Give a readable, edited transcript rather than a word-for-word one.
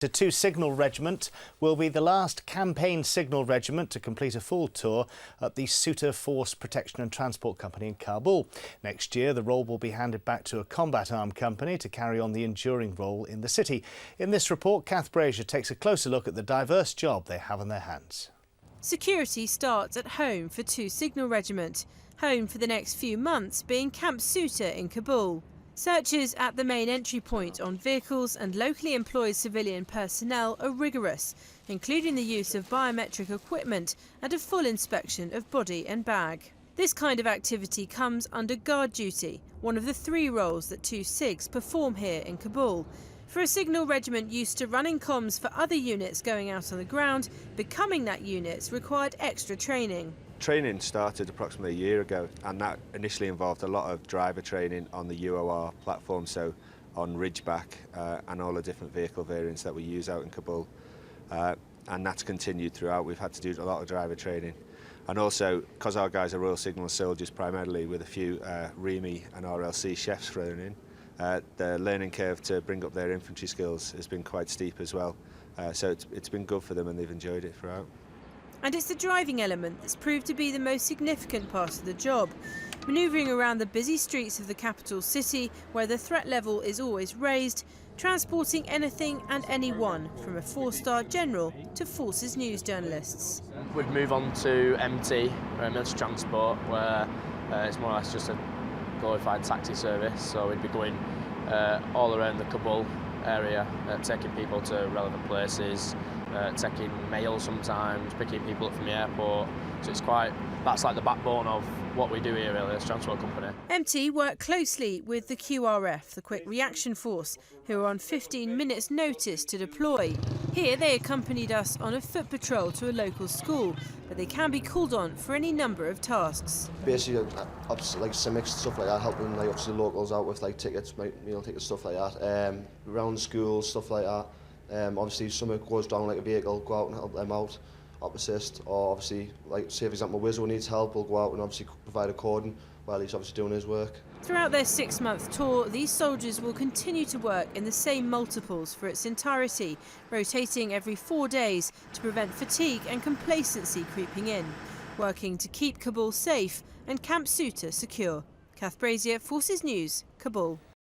The 2 Signal Regiment will be the last campaign Signal Regiment to complete a full tour at the Souter Force Protection and Transport Company in Kabul. Next year, the role will be handed back to a combat arm company to carry on the enduring role in the city. In this report, Kath Brazier takes a closer look at the diverse job they have on their hands. Security starts at home for 2 Signal Regiment, home for the next few months being Camp Souter in Kabul. Searches at the main entry point on vehicles and locally employed civilian personnel are rigorous, including the use of biometric equipment and a full inspection of body and bag. This kind of activity comes under guard duty, one of the 3 roles that 2 SIGs perform here in Kabul. For a Signal Regiment used to running comms for other units going out on the ground, becoming that unit required extra training. Training started approximately a year ago, and that initially involved a lot of driver training on the UOR platform, so on Ridgeback and all the different vehicle variants that we use out in Kabul. And that's continued throughout. We've had to do a lot of driver training. And also, because our guys are Royal Signal soldiers primarily, with a few REME and RLC chefs thrown in, the learning curve to bring up their infantry skills has been quite steep as well. So it's been good for them and they've enjoyed it throughout. And it's the driving element that's proved to be the most significant part of the job. Manoeuvring around the busy streets of the capital city, where the threat level is always raised, transporting anything and anyone, from a 4-star general to Forces News journalists. We'd move on to MT, military transport, where it's more or less just a glorified taxi service. So we'd be going all around the Kabul area, taking people to relevant places, taking mail sometimes, picking people up from the airport. So that's like the backbone of what we do here really as a transport company. MT work closely with the QRF, the Quick Reaction Force, who are on 15 minutes notice to deploy. Here they accompanied us on a foot patrol to a local school, but they can be called on for any number of tasks. Basically, like civics, stuff like that, helping like obviously locals out with like tickets, meal tickets, stuff like that. Around schools, stuff like that. Obviously, if someone goes down like a vehicle, go out and help them out, up assist, or obviously, like say for example, Wizzo needs help, we'll go out and obviously provide a cordon while he's obviously doing his work. Throughout their 6-month tour, these soldiers will continue to work in the same multiples for its entirety, rotating every 4 days to prevent fatigue and complacency creeping in, working to keep Kabul safe and Camp Souter secure. Kath Brazier, Forces News, Kabul.